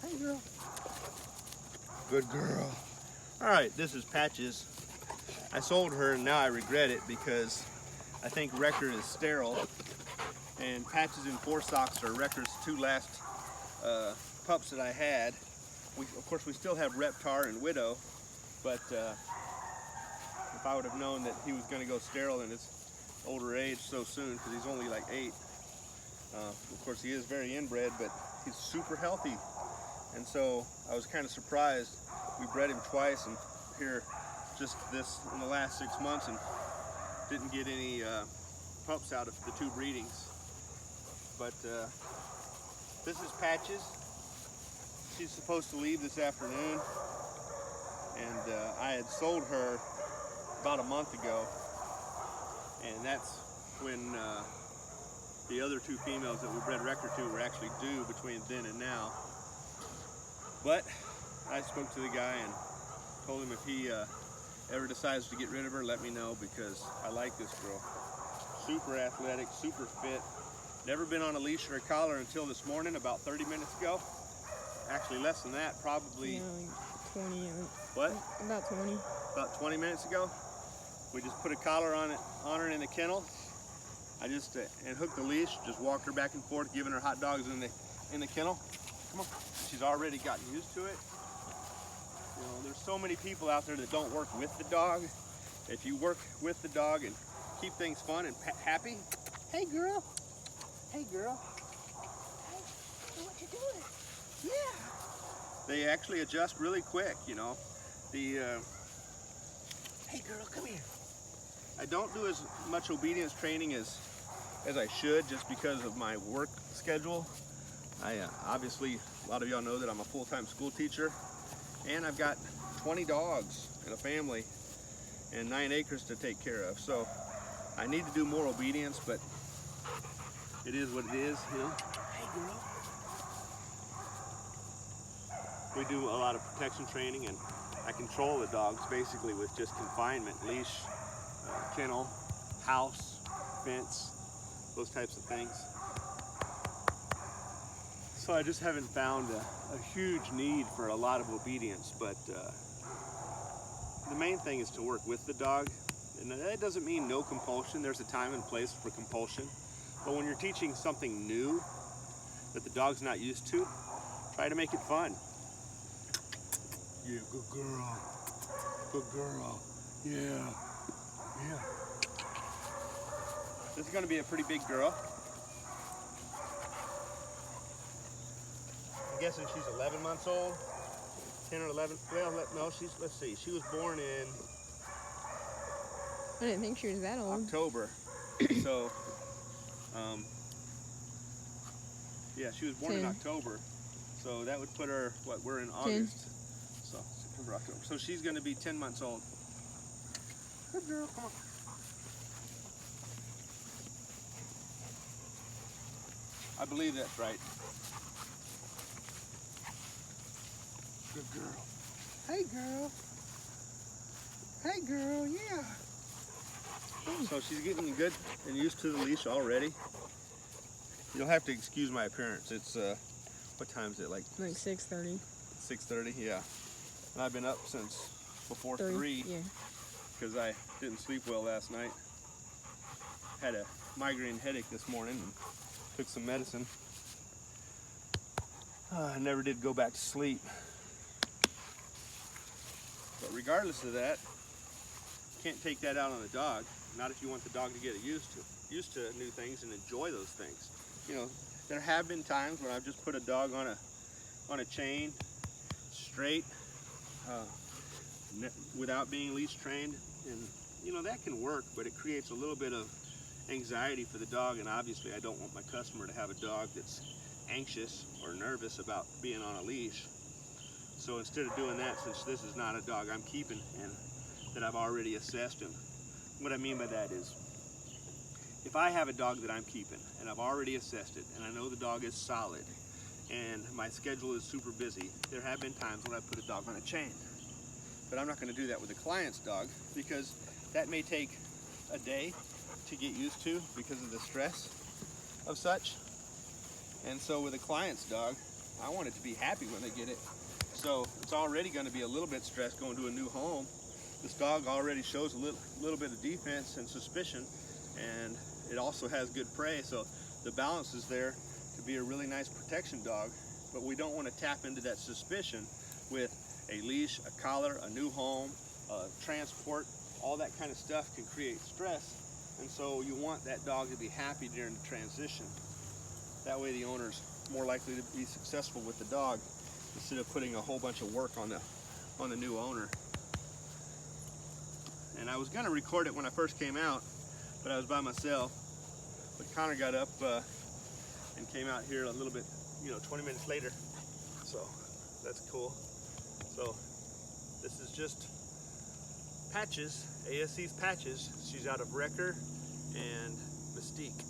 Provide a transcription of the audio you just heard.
Hey, girl. Good girl. All right, this is Patches. I sold her and now I regret it because I think Wrecker is sterile, and Patches and Four Socks are Wrecker's two last pups that I had. Of course, we still have Reptar and Widow, but if I would have known that he was going to go sterile in his older age so soon, because he's only like 8. Of course, he is very inbred, but he's super healthy. And so I was kind of surprised. We bred him twice, and here just this in the last 6 months, and didn't get any pups out of the 2 breedings. But this is Patches. She's supposed to leave this afternoon, and I had sold her about a month ago, and that's when the other 2 females that we bred Wrecker to were actually due between then and now. But I spoke to the guy and told him if he ever decides to get rid of her, let me know, because I like this girl. Super athletic, super fit. Never been on a leash or a collar until this morning, about 30 minutes ago. Actually less than that, probably. Yeah, like 20. What? About 20. About 20 minutes ago. We just put a collar on her in the kennel. I just and hooked the leash, just walked her back and forth, giving her hot dogs in the kennel. Come on. She's already gotten used to it. You know, there's so many people out there that don't work with the dog. If you work with the dog and keep things fun and happy, hey girl, hey girl, hey, what you doing? Yeah. They actually adjust really quick, you know. The hey girl, come here. I don't do as much obedience training as I should, just because of my work schedule. I obviously, a lot of y'all know that I'm a full-time school teacher, and I've got 20 dogs and a family and 9 acres to take care of. So I need to do more obedience, but it is what it is, you know. Hey girl. We do a lot of protection training, and I control the dogs basically with just confinement, leash, kennel, house, fence, those types of things. So I just haven't found a huge need for a lot of obedience, but the main thing is to work with the dog. And that doesn't mean no compulsion. There's a time and place for compulsion. But when you're teaching something new that the dog's not used to, try to make it fun. Yeah, good girl. Good girl. Yeah. Yeah. This is going to be a pretty big girl. I'm guessing she's 11 months old, 10 or 11. Well, no, let's see. She was born in I didn't think she was that old. October. So, yeah, she was born 10. in October. So that would put her, what, we're in August. So September, October. So she's going to be 10 months old. Good girl, come on. I believe that's right. Good girl. Hey girl. Hey girl, yeah. So she's getting good and used to the leash already. You'll have to excuse my appearance. It's, what time is it? Like 6:30. 6:30, yeah. And I've been up since before 3. Yeah. Because I didn't sleep well last night. Had a migraine headache this morning and took some medicine. I never did go back to sleep. But regardless of that, you can't take that out on the dog. Not if you want the dog to get used to new things and enjoy those things. You know, there have been times when I've just put a dog on a chain, straight, without being leash trained, and you know that can work, but it creates a little bit of anxiety for the dog, and obviously I don't want my customer to have a dog that's anxious or nervous about being on a leash. So instead of doing that, since this is not a dog I'm keeping and that I've already assessed him, what I mean by that is, if I have a dog that I'm keeping and I've already assessed it and I know the dog is solid and my schedule is super busy, there have been times when I put a dog on a chain. But I'm not going to do that with a client's dog, because that may take a day to get used to because of the stress of such. And so with a client's dog, I want it to be happy when they get it. So it's already going to be a little bit stressed going to a new home. This dog already shows a little bit of defense and suspicion, and it also has good prey, so the balance is there to be a really nice protection dog. But we don't want to tap into that suspicion with a leash, a collar, a new home, transport. All that kind of stuff can create stress, and so you want that dog to be happy during the transition. That way the owner's more likely to be successful with the dog instead of putting a whole bunch of work on the new owner. And I was going to record it when I first came out, but I was by myself. But Connor got up and came out here a little bit, 20 minutes later. So that's cool. So this is just Patches, ASC's Patches. She's out of Wrecker and Mystique.